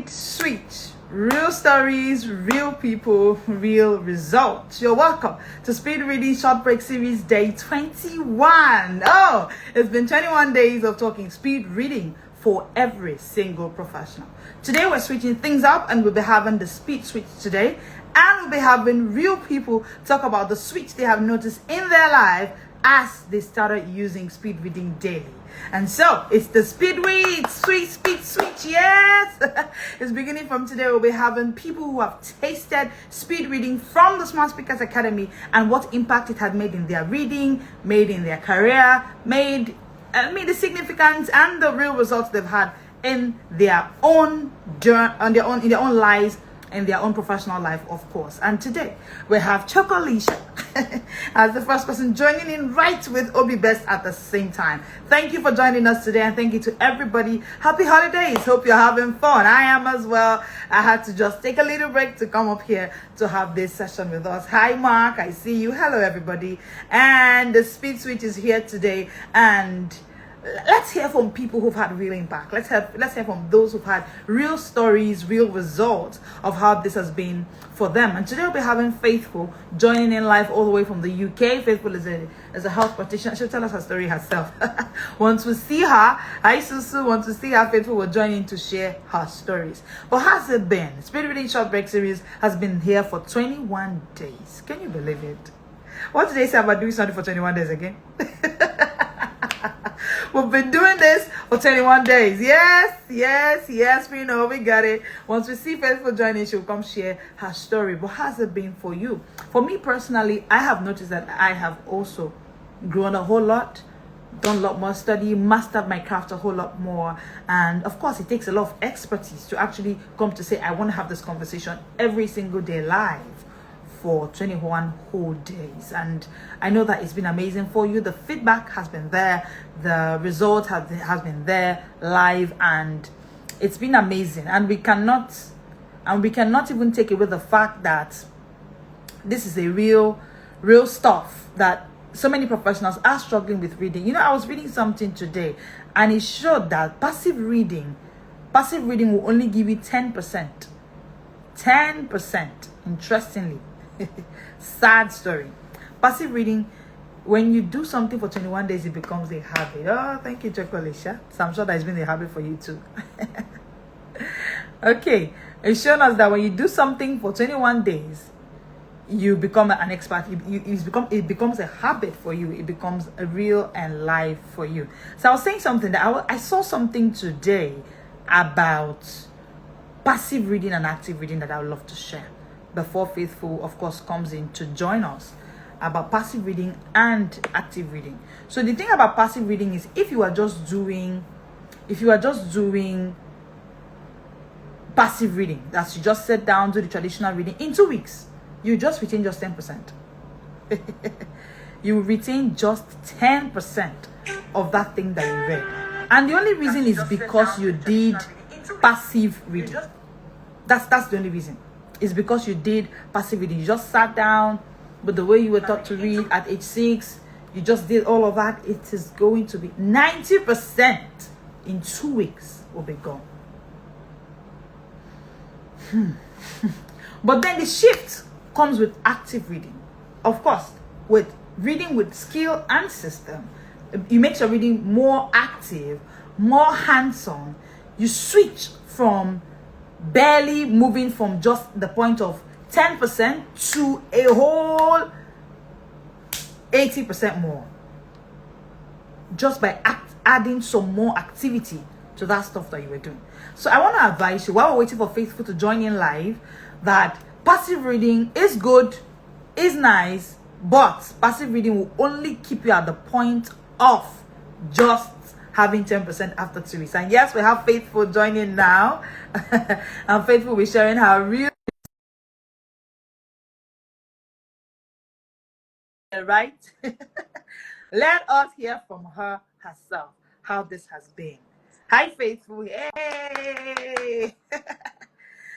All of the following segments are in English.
Sweet, real stories, real people, real results. You're welcome to Speed Reading Short Break Series Day 21. Oh, it's been 21 days of talking speed reading for every single professional. Today we're switching things up and we'll be having the speed switch today, and we'll be having real people talk about the switch they have noticed in their life as they started using speed reading daily. And so it's the speed read, sweet speed switch. Yes. It's beginning from today. We'll be having people who have tasted speed reading from the Smart Speakers Academy and what impact it had made in their reading, made in their career, made the significance and the real results they've had in their own in their own lives, in their own professional life, of course. And today we have Chocolisha as the first person joining in right with Obi Best at the same time. Thank you for joining us today, and thank you to everybody. Happy holidays. Hope you're having fun. I am as well. I had to just take a little break to come up here to have this session with us. Hi Mark, I see you. Hello everybody. And the speed switch is here today, and let's hear from people who've had real impact. Let's hear from those who've had real stories, real results of how this has been for them. And today we'll be having Faithful joining in live all the way from the UK. Faithful is a health practitioner. She'll tell us her story herself. Once we see her, hi Susu, once we see her, Faithful will join in to share her stories. But how's it been? Speed Reading Short Break Series has been here for 21 days. Can you believe it? What did they say about doing something for 21 days again? We've been doing this for 21 days. Yes, we know, we got it. Once we see Faithful joining, she'll come share her story. But how's it been for you? For me personally, I have noticed that I have also grown a whole lot, done a lot more study, mastered my craft a whole lot more. And of course, it takes a lot of expertise to actually come to say, I want to have this conversation every single day live for 21 whole days. And I know that it's been amazing for you. The feedback has been there, the result has been there live, and it's been amazing. And we cannot even take away the fact that this is a real stuff that so many professionals are struggling with reading. You know, I was reading something today and it showed that passive reading will only give you 10%. 10%, interestingly. Sad story. Passive reading, when you do something for 21 days, it becomes a habit. Oh, thank you, Chocolisha. So I'm sure that it's been a habit for you too. Okay, it's shown us that when you do something for 21 days, you become an expert. It becomes a habit for you. It becomes a real and live for you. So I was saying something that I saw something today about passive reading and active reading that I would love to share before Faithful, of course, comes in to join us, about passive reading and active reading. So the thing about passive reading is, if you are just doing passive reading, that's you just sit down, do the traditional reading, in 2 weeks, you just retain just 10%. You retain just 10% of that thing that you read. And the only reason is because you did passive reading. That's the only reason. It's because you did passive reading. You just sat down, but the way you were taught to read at age 6, you just did all of that. It is going to be 90% in 2 weeks will be gone. But then the shift comes with active reading. Of course, with reading with skill and system, you make your reading more active, more hands-on. You switch from barely moving from just the point of 10% to a whole 80% more, just by adding some more activity to that stuff that you were doing. So I want to advise you, while we're waiting for Faithful to join in live, that passive reading is good, is nice, but passive reading will only keep you at the point of just having 10% after 2 weeks. And yes, we have Faithful joining now. And Faithful will be sharing her real, right? Let us hear from her herself how this has been. Hi Faithful. Hey.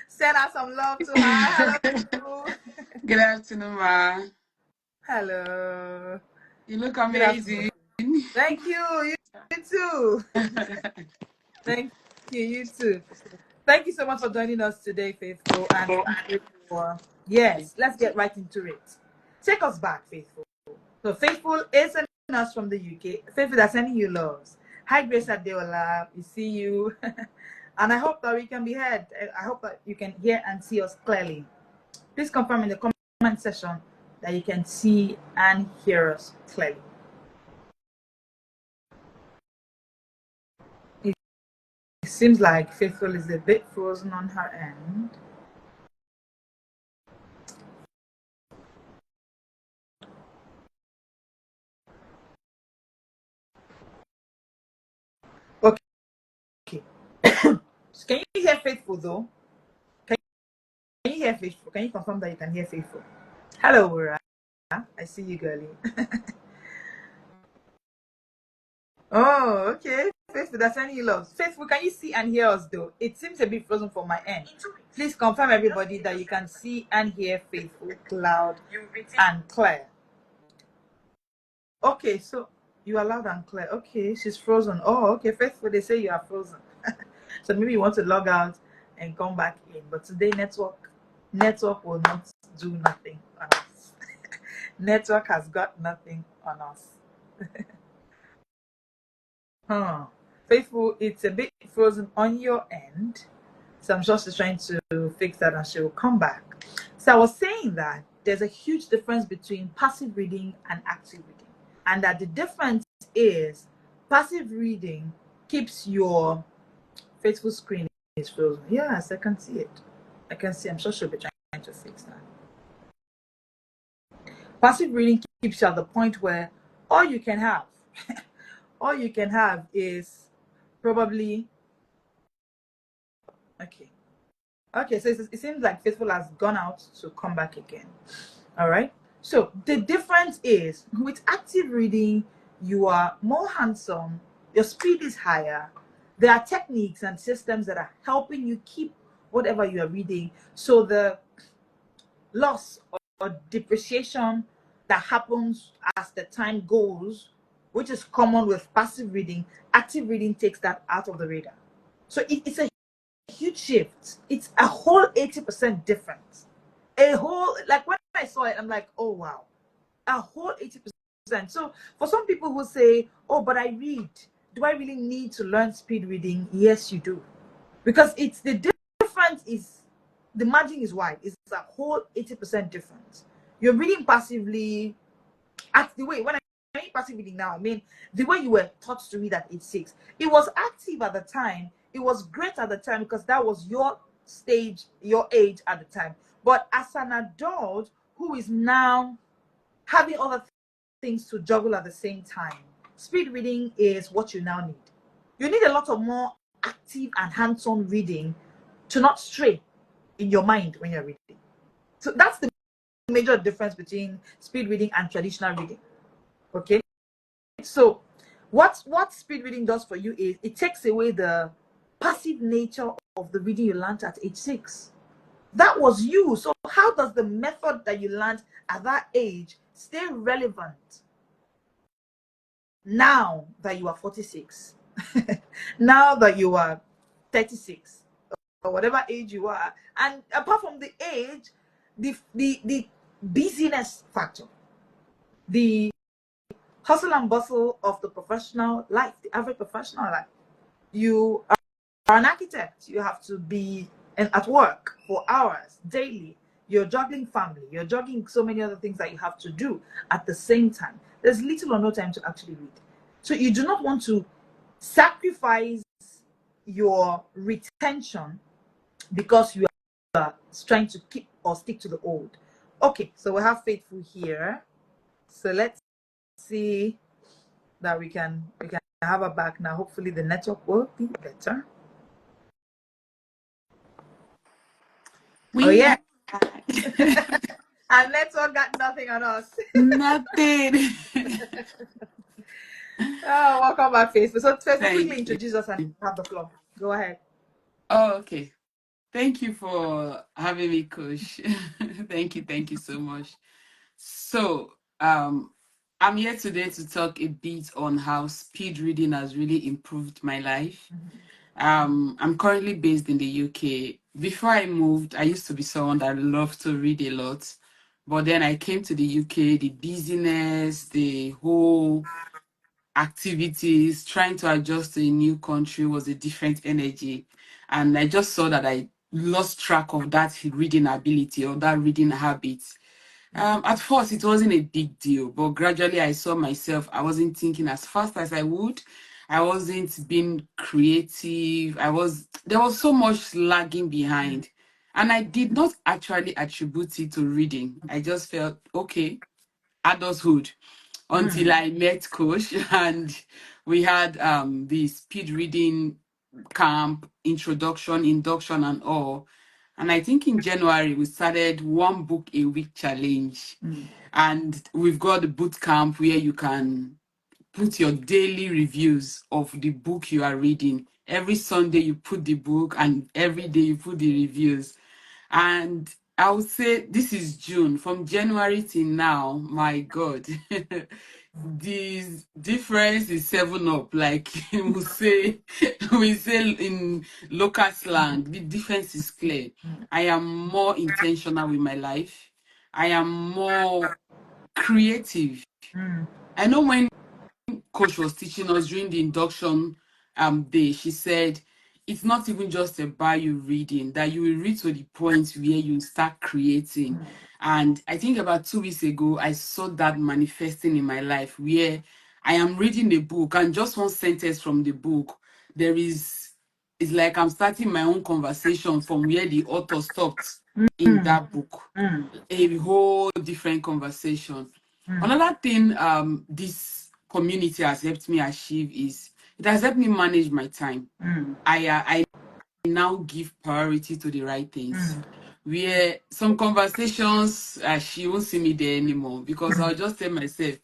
Send out some love to her. Hello. Good afternoon, Ma. Hello. You look amazing. Thank you. You too. Thank you. You too. Thank you so much for joining us today, Faithful. And thank you for, yes, let's get right into it. Take us back, Faithful. So, Faithful is a nurse from the UK. Faithful, that's sending you loves. Hi, Grace Adeola. We see you. And I hope that we can be heard. I hope that you can hear and see us clearly. Please confirm in the comment section that you can see and hear us clearly. It seems like Faithful is a bit frozen on her end. Okay. Can you hear Faithful though? Can you hear Faithful? Can you confirm that you can hear Faithful? Hello, Ura. I see you, girlie. Oh, okay. Faithful, that's sending you love. Faithful, can you see and hear us though? It seems a bit frozen from my end. Please confirm, everybody, that you can see and hear Faithful loud and clear. Okay, so you are loud and clear. Okay, she's frozen. Oh, okay, Faithful, they say you are frozen. So maybe you want to log out and come back in. But today, network will not do nothing on us. Network has got nothing on us. Huh. Faithful, it's a bit frozen on your end. So I'm just trying to fix that and she will come back. So I was saying that there's a huge difference between passive reading and active reading. And that the difference is passive reading keeps your Faithful screen is frozen. Yes, I can see it. I can see. I'm sure she'll be trying to fix that. Passive reading keeps you at the point where all you can have, all you can have is probably okay. Okay, so it seems like Faithful has gone out to come back again. All right. So the difference is with active reading, you are more hands-on, your speed is higher. There are techniques and systems that are helping you keep whatever you are reading. So the loss or depreciation that happens as the time goes, which is common with passive reading, active reading takes that out of the radar. So it's a huge shift. It's a whole 80% difference. A whole, like when I saw it, I'm like, oh wow, a whole 80%. So for some people who say, oh, but I read, do I really need to learn speed reading? Yes, you do. Because it's the difference is the margin is wide. It's a whole 80% difference. You're reading passively at the way when I mean passive reading now, I mean the way you were taught to read at age 6. It was active at the time. It was great at the time because that was your stage, your age at the time. But as an adult who is now having other things to juggle at the same time, speed reading is what you now need. You need a lot of more active and hands-on reading to not stray in your mind when you're reading. So that's the major difference between speed reading and traditional reading. Okay, so what speed reading does for you is it takes away the passive nature of the reading you learned at age 6. That was you. So how does the method that you learned at that age stay relevant now that you are 46? Now that you are 36 or whatever age you are? And apart from the age, the busyness factor, the hustle and bustle of the professional life, the average professional life. You are an architect. You have to be at work for hours daily. You're juggling family. You're juggling so many other things that you have to do at the same time. There's little or no time to actually read. So you do not want to sacrifice your retention because you are trying to keep or stick to the old. Okay, so we have Faithful here. So let's see that we can have her back now. Hopefully the network will be better. Oh yeah. Our network got nothing on us. Nothing. Oh, welcome back, Facebook. So first, quickly Thank you. introduce us and have the floor. Go ahead. Oh, okay. Thank you for having me, Coach. Thank you so much. So, I'm here today to talk a bit on how speed reading has really improved my life. I'm currently based in the UK. Before I moved, I used to be someone that loved to read a lot. But then I came to the UK, the busyness, the whole activities, trying to adjust to a new country was a different energy. And I just saw that I lost track of that reading ability or that reading habit. At first, it wasn't a big deal, but gradually I saw myself, I wasn't thinking as fast as I would. I wasn't being creative. There was so much lagging behind. And I did not actually attribute it to reading. I just felt, okay, adulthood, until I met Coach and we had the speed reading camp, introduction, induction, and all. And I think in January we started one book a week challenge. And we've got the boot camp where you can put your daily reviews of the book you are reading. Every Sunday you put the book and every day you put the reviews. And I would say this is June. From January till now, my God, the difference is 7 up. Like we say in local slang, the difference is clear. I am more intentional with my life. I am more creative. I know when coach was teaching us during the induction day, she said it's not even just about you reading, that you will read to the point where you start creating. And I think about 2 weeks ago, I saw that manifesting in my life where I am reading a book and just one sentence from the book, there is it's like I'm starting my own conversation from where the author stopped in that book. A whole different conversation. Another thing this community has helped me achieve is it has helped me manage my time. I now give priority to the right things. Where some conversations, she won't see me there anymore because I'll just tell myself,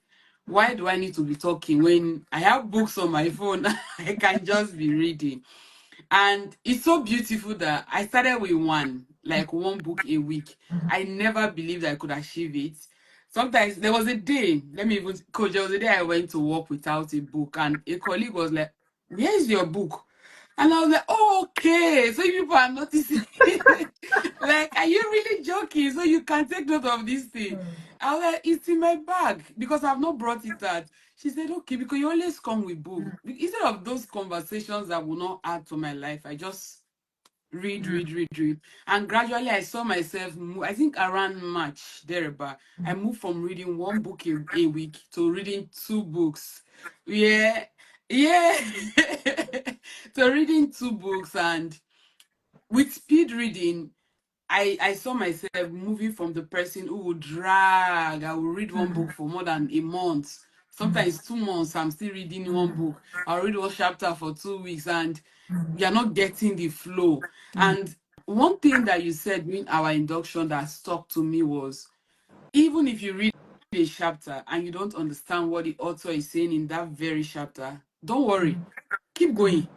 why do I need to be talking when I have books on my phone? I can just be reading. And it's so beautiful that I started with like one book a week. I never believed I could achieve it. Sometimes there was a day, let me even, coach, there was a day I went to work without a book, and a colleague was like, "Where is your book?" And I was like, "Oh, okay. So you people are noticing." Like, are you really joking? So you can take note of this thing. I was like, "It's in my bag because I've not brought it out." She said, "Okay, because you always come with book." Instead of those conversations that will not add to my life, I just read. And gradually I saw myself move, I think around March, thereabout, I moved from reading one book a week to reading 2 books. Yeah, yeah. To reading 2 books. And with speed reading, I saw myself moving from the person who would drag. I would read one book for more than a month. Sometimes 2 months, I'm still reading one book. I'll read one chapter for 2 weeks and you're not getting the flow. And one thing that you said during our induction that stuck to me was even if you read a chapter and you don't understand what the author is saying in that very chapter, don't worry, keep going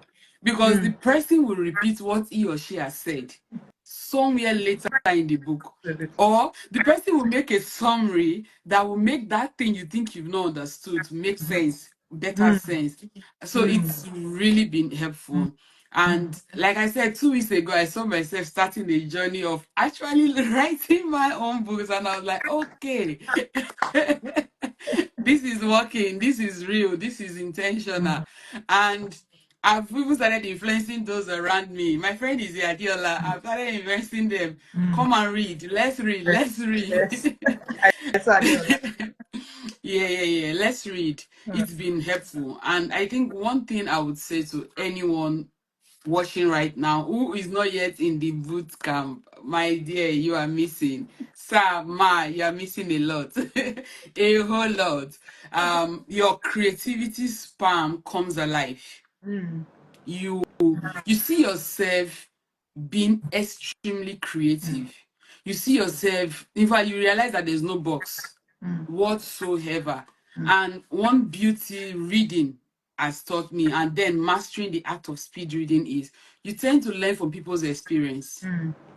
because the person will repeat what he or she has said somewhere later in the book, or the person will make a summary that will make that thing you think you've not understood make sense, better sense. So it's really been helpful. And like I said, 2 weeks ago, I saw myself starting a journey of actually writing my own books, and I was like, okay, this is working, this is real, this is intentional. And I've even started influencing those around me. My friend is Adiola. I've started influencing them. Come and read. Let's read. Let's Yes, read. I saw Adiola. Yeah. Let's read. It's been helpful. And I think one thing I would say to anyone watching right now who is not yet in the boot camp, my dear, you are missing. Sir, ma, you are missing a lot. A whole lot. Your creativity span comes alive. You you see yourself being extremely creative. You see yourself, in fact, you realize that there's no box whatsoever. And one beauty reading has taught me, and then mastering the art of speed reading is you tend to learn from people's experience.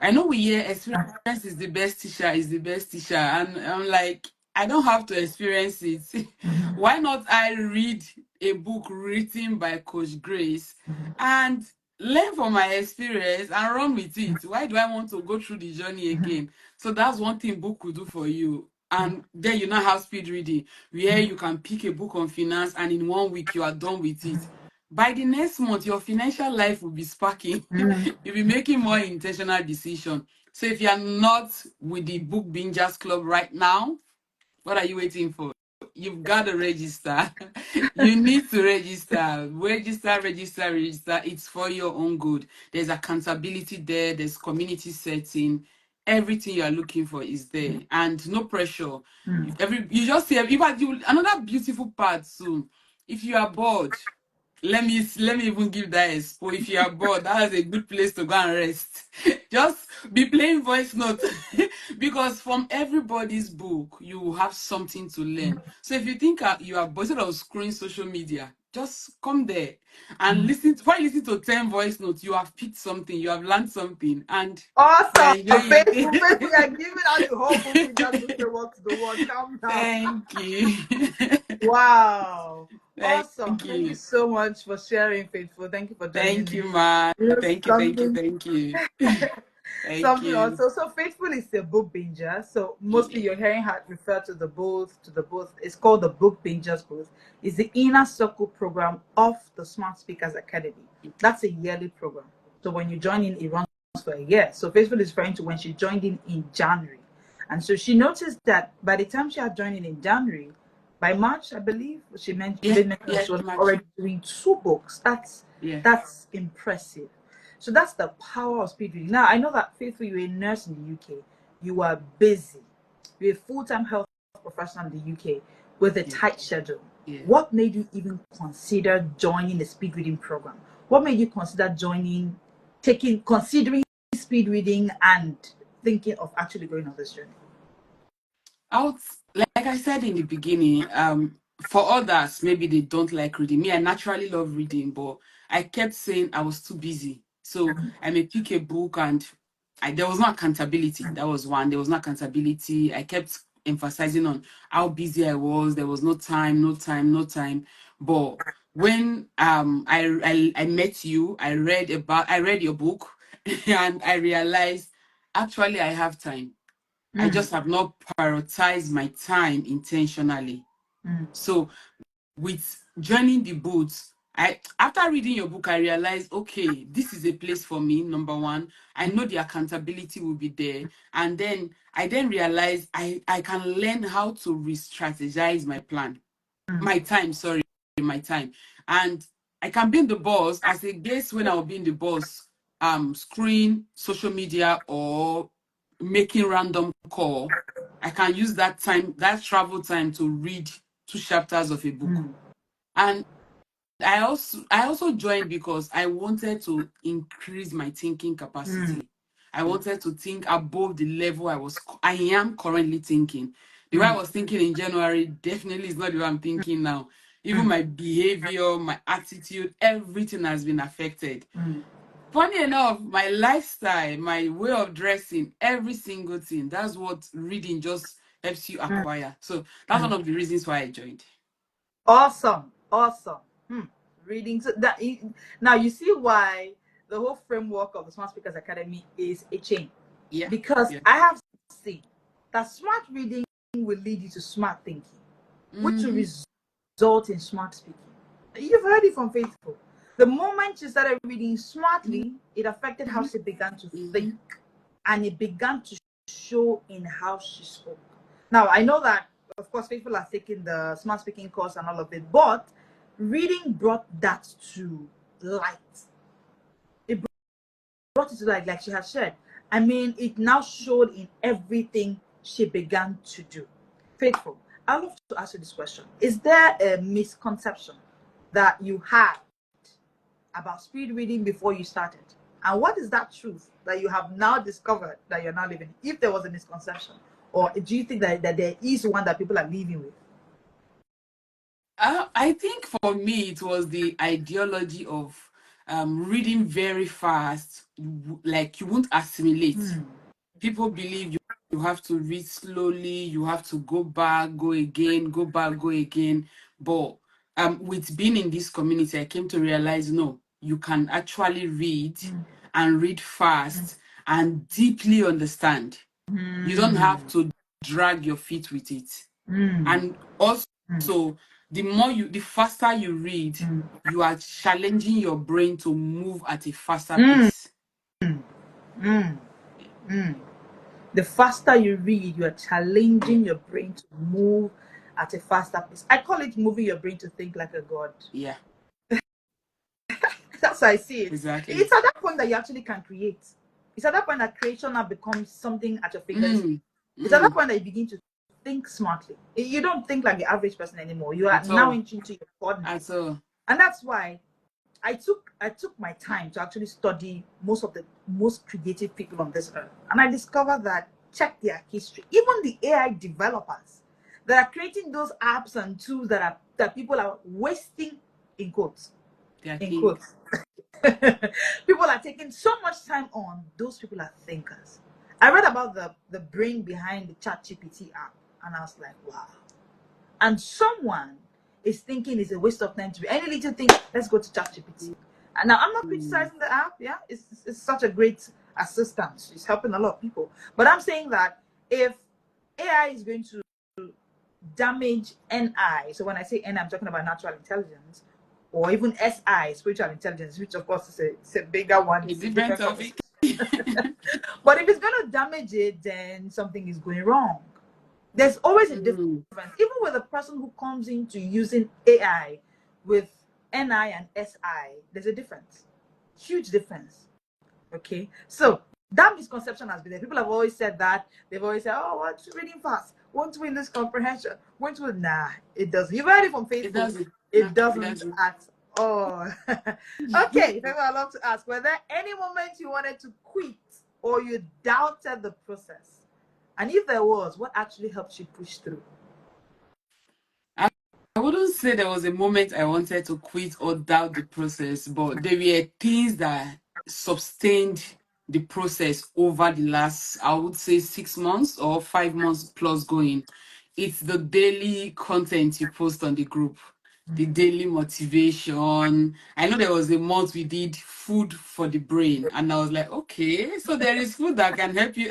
I know we hear experience is the best teacher, is the best teacher, and I'm like, I don't have to experience it. Why not I read a book written by Coach Grace and learn from my experience and run with it. Why do I want to go through the journey again? So that's one thing book could do for you. And then you now have speed reading, where you can pick a book on finance and in 1 week you are done with it. By the next month, your financial life will be sparking. You'll be making more intentional decisions. So if you're not with the book bingers club right now, what are you waiting for? You've got to register. You need to register. Register, register, register. It's for your own good. There's accountability there, there's community setting. Everything you are looking for is there. And no pressure. You just see another beautiful part soon. If you are bored, let me even give that expo. If you are bored, that is a good place to go and rest. Just be playing voice notes because from everybody's book you will have something to learn. So if you think you are bored, instead of scrolling social media, just come there and listen. Before you listen to 10 voice notes, you have picked something, you have learned something, and you are Awesome. enjoying Faithful, faithful. it. You're giving out the whole book. We just don't say what's the word. Calm down. Thank you. Wow. Awesome. Thank Thank you you. so much for sharing, Faithful. Thank you for joining Thank me. you, man. Here's Thank you, thank you, something thank you. Thank something you. also. So Faithful is a book binger. So mostly Yeah, you're hearing her refer to the booth. It's called the Book Bingers Booth. It's the inner circle program of the Smart Speakers Academy. That's a yearly program. So when you join in, it runs for a year. So Faithful is referring to when she joined in January. And so she noticed that by the time she had joined in January, by March, I believe, she yeah, made mention that yeah, she was much. already doing 2 books. That's Yeah, that's impressive. So that's the power of speed reading. Now I know that Faithful, you're a nurse in the UK. You are busy. You're a full-time health professional in the UK with a yeah, tight schedule. yeah. What made you even consider joining the speed reading program? What made you consider considering speed reading and thinking of actually going on this journey? Out like I said in the beginning, for others, maybe they don't like reading. Me, I naturally love reading, but I kept saying I was too busy. So I may pick a book and there was no accountability. That was one. There was no accountability. I kept emphasizing on how busy I was. There was no time, no time, no time. But when I met you, I read your book and I realized actually I have time. I Mm, just have not prioritized my time intentionally. mm, So with joining the booth, I after reading your book, I realized, okay, this is a place for me. Number one, I know the accountability will be there. And then I realized I can learn how to re-strategize my plan. mm, My time, sorry, my time. And I can be in the bus as a guest when I'll be in the bus, screen social media or making random call. I can use that time, that travel time to read 2 chapters of a book. mm, And I also joined because I wanted to increase my thinking mm, capacity. I wanted to think above the level I am currently thinking. The way I mm, was thinking in January definitely is not the way I'm thinking now. Even mm, my behavior, my attitude, everything has been affected. mm, Funny enough, my lifestyle, my way of dressing, every single thing, that's what reading just helps you mm, acquire. So that's mm. one of the reasons why I joined. Awesome, awesome. Hmm. Reading so now you see why the whole framework of the Smart Speakers Academy is a chain, Yeah, because yeah. I have seen that smart reading will lead you to smart thinking, which will Mm-hmm. result in smart speaking. You've heard it from Faithful. The moment she started reading smartly, it affected how she began to think, Mm-hmm. and it began to show in how she spoke. Now, I know that, of course, people are taking the smart speaking course and all of it, but reading brought that to light. It brought it to light, like she has said. I mean, it now showed in everything she began to do. Faithful, I'd love to ask you this question. Is there a misconception that you had about speed reading before you started? And what is that truth that you have now discovered that you're now living? If there was a misconception, or do you think that there is one that people are living with? I think for me, it was the ideology of reading very fast, like you won't assimilate. Hmm. People believe you have to read slowly, you have to go back, go again, go back, go again. But with being in this community, I came to realize no. you can actually read and read fast and deeply understand. You don't have to drag your feet with it. And also, the faster you read, you are challenging your brain to move at a faster pace. The faster you read, you are challenging your brain to move at a faster pace. I call it moving your brain to think like a god. Yeah, That's how I see it. exactly. It's at that point that you actually can create. It's at that point that creation now becomes something at your fingertips. Mm, It's at that mm, point that you begin to think smartly. You don't think like the average person anymore. You are at now all. into your godness. At all. And that's why I took my time to actually study most of the most creative people on this earth. And I discovered that check their history. Even the AI developers that are creating those apps and tools that people are wasting in quotes. They are In king. quotes. People are taking so much time on, those people are thinkers. I read about the brain behind the ChatGPT app, and I was like, wow. And someone is thinking it's a waste of time to be any little thing, let's go to ChatGPT. And now I'm not Mm. criticizing the app, yeah, it's such a great assistance, it's helping a lot of people. But I'm saying that if AI is going to damage NI. So when I say NI, I'm talking about natural intelligence, or even SI, spiritual intelligence, which of course is it's a bigger one. A It's a different different topic. conversation. But if it's going to damage it, then something is going wrong. There's always a difference. Mm. Even with a person who comes into using AI with NI and SI, there's a difference. Huge difference. Okay, so that misconception has been there. People have always said that. They've always said, "Oh, what's reading fast? Won't win this comprehension? Won't win?" Nah, it doesn't. You've heard it from It faithful. doesn't. It No, it doesn't doesn't. at all. Okay, then I'd love to ask: were there any moment you wanted to quit or you doubted the process? And if there was, what actually helped you push through? I wouldn't say there was a moment I wanted to quit or doubt the process, but there were things that sustained the process over the last, I would say, 6 months or 5 months plus going. It's the daily content you post on the group, the daily motivation. I know there was a month we did food for the brain, and I was like, okay, so there is food that can help you.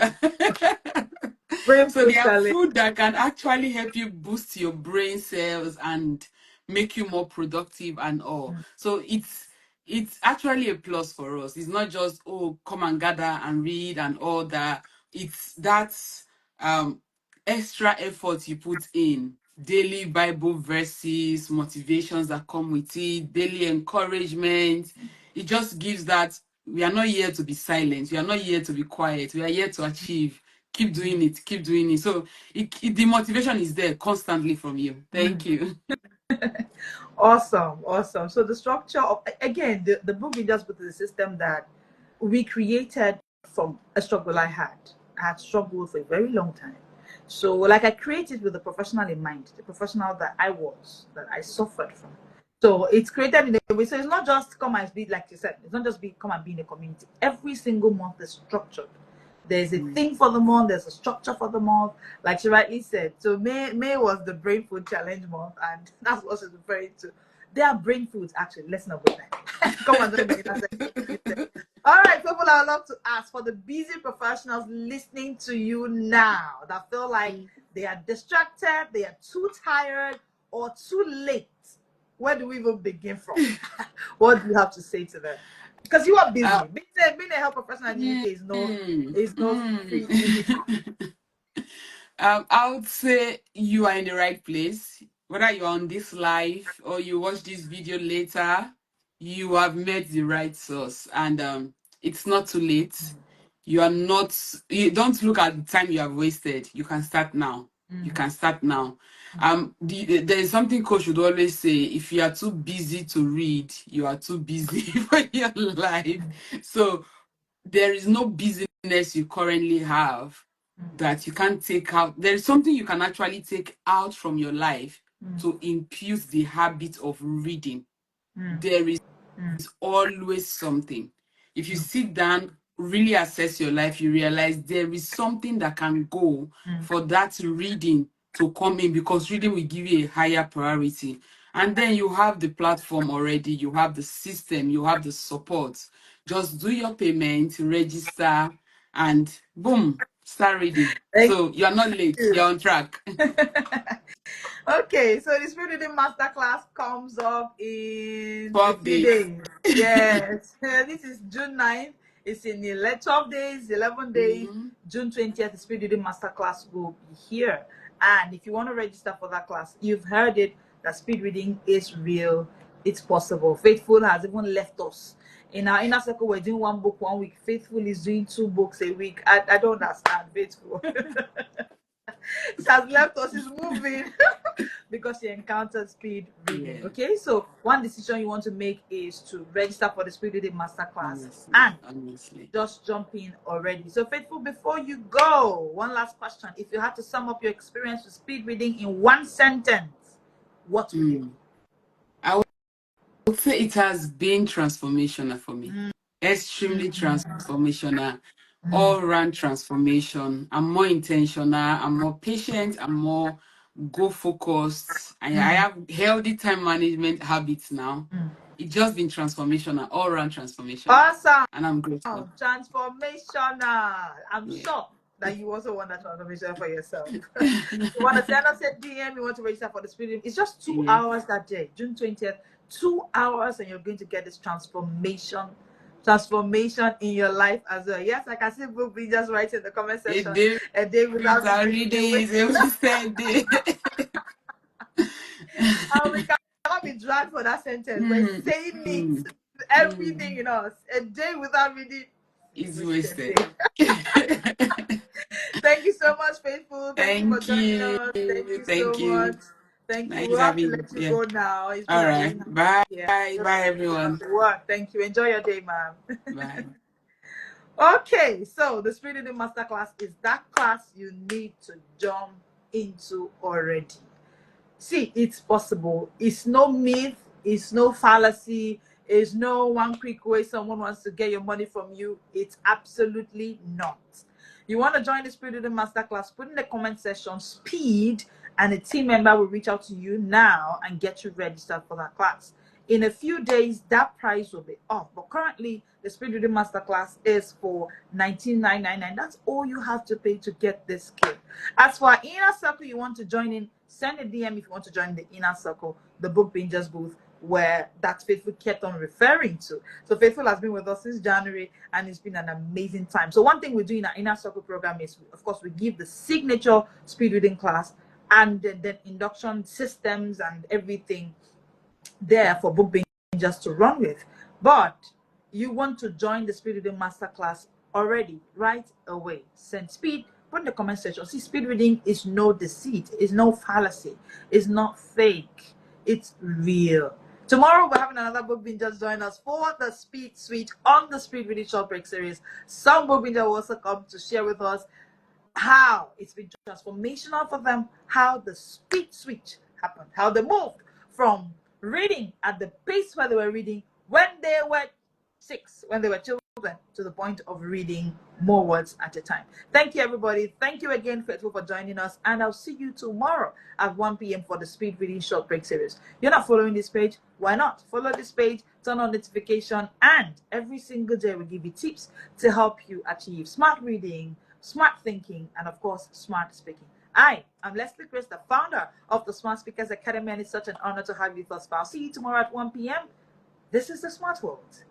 Brain So food there are challenge. food that can actually help you boost your brain cells and make you more productive and all. So it's actually a plus for us. It's not just, oh, come and gather and read and all that. It's that um extra effort you put in, daily Bible verses, motivations that come with it, daily encouragement. It just gives that we are not here to be silent. We are not here to be quiet. We are here to achieve. Keep doing it. Keep doing it. So the motivation is there constantly from you. Thank you. Awesome, awesome. So the structure of again, the book we just put in the system that we created from a struggle I had. I had struggled for a very long time. So like I created with the professional in mind, the professional that I was, that I suffered from. So it's created in a way. So it's not just come and be like you said, it's not just be come and be in a community. Every single month is structured. There's a Mm. thing for the month, there's a structure for the month, like she rightly said. So May was the brain food challenge month, and that's what she's referring to. They are brain foods, actually. Let's not go there. Come on, don't make it. All right, people, I would love to ask for the busy professionals listening to you now that feel like they are distracted, they are too tired, or too late. Where do we even begin from? What do you have to say to them? Because you are busy. Uh, Being a health professional in the UK is no free easy task. mm. I would say you are in the right place. Whether you're on this live or you watch this video later, you have met the right source, and it's not too late. You are not. You don't look at the time you have wasted. You can start now. You can start now. There is something coach would always say: if you are too busy to read, you are too busy for your life. So there is no business you currently have that you can't take out. There is something you can actually take out from your life to infuse the habit of reading. There is always something. If you sit down, really assess your life, you realize there is something that can go for that reading to come in, because reading will give you a higher priority. And then you have the platform already, you have the system, you have the support. Just do your payment, register, and boom, start reading. Thank So you're not late, you. you're on track. Okay, so the Spirit Reading Masterclass comes up in a 12 few days. days. Yes, this is June 9th. It's in 12 days, 11 days. Mhm. June 20th, the Spirit Reading Masterclass will be here. And if you want to register for that class, you've heard it, that speed reading is real. It's possible. Faithful has even left us. In our inner circle, we're doing one book 1 week. Faithful is doing 2 books a week. I don't understand, Faithful. She has left us, she's moving because she encountered speed reading. Yeah, Okay, so one decision you want to make is to register for the speed reading masterclass honestly, and honestly. just jump in already. So, Faithful, before you go, one last question. If you had to sum up your experience with speed reading in one sentence, what would it Mm. I would say it has been transformational for me. be? Extremely transformational, Mm, all round transformation. I'm more intentional, I'm more patient, I'm more goal focused. I mm, have healthy time management habits now. mm. It's just been transformational, all round transformational. Awesome. And I'm grateful. Transformational. I'm Yeah. sure that you also want that transformation for yourself. You want to send us a DM, you want to register for the spirit. It's just 2 Yeah. hours that day, June 20th. 2 hours, and you're going to get this transformation in your life as well. Yes, I can see Book be just writing in the comment A section. day A day without without reading is a reading is waste. a wasted day. We cannot be dragged for that sentence. We're Hmm. saying it, Hmm. everything Hmm. in us. A day without reading is a It's wasted wasted. day. Thank you so much, Faithful. Thank you for Thank joining you. us. Thank you so Thank much. you. Thank you. Nice We'll have to having you. let you Yeah. go now. It's been All a very right. nice. Bye. Yeah. Bye, everyone. Work. Thank you. Enjoy your day, ma'am. Bye. Okay, so the Spirit Reading Masterclass is that class you need to jump into already. See, it's possible. It's no myth, it's no fallacy, it's no one quick way someone wants to get your money from you. It's absolutely not. You want to join the Spirit Reading Masterclass, put in the comment section speed, and a team member will reach out to you now and get you registered for that class. In a few days, that price will be off. But currently, the Speed Reading Masterclass is for $19,999. That's all you have to pay to get this skill. As for our inner circle, you want to join in, send a DM if you want to join the inner circle, the book bingers booth, where that Faithful kept on referring to. So Faithful has been with us since January, and it's been an amazing time. So one thing we do in our inner circle program is, of course, we give the signature speed reading class and then induction systems and everything there for book bingers to run with. But you want to join the speed reading masterclass already, right away. Send speed, put in the comment section. See, speed reading is no deceit, it's no fallacy, it's not fake, it's real. Tomorrow we're having another book bingers join us for the speed suite on the speed reading short break series. Some book bingers will also come to share with us how it's been transformational for them, how the speed switch happened, how they moved from reading at the pace where they were reading when they were 6, when they were children, to the point of reading more words at a time. Thank you, everybody. Thank you again, Faithful, for joining us. And I'll see you tomorrow at 1 p.m. for the Speed Reading Short Break series. You're not following this page? Why not? Follow this page, turn on notification, and every single day we give you tips to help you achieve smart reading, smart thinking, and of course, smart speaking. I am Leslie Grace, the founder of the Smart Speakers Academy, and it's such an honor to have you thus far. I'll see you tomorrow at 1 p.m. This is the Smart World.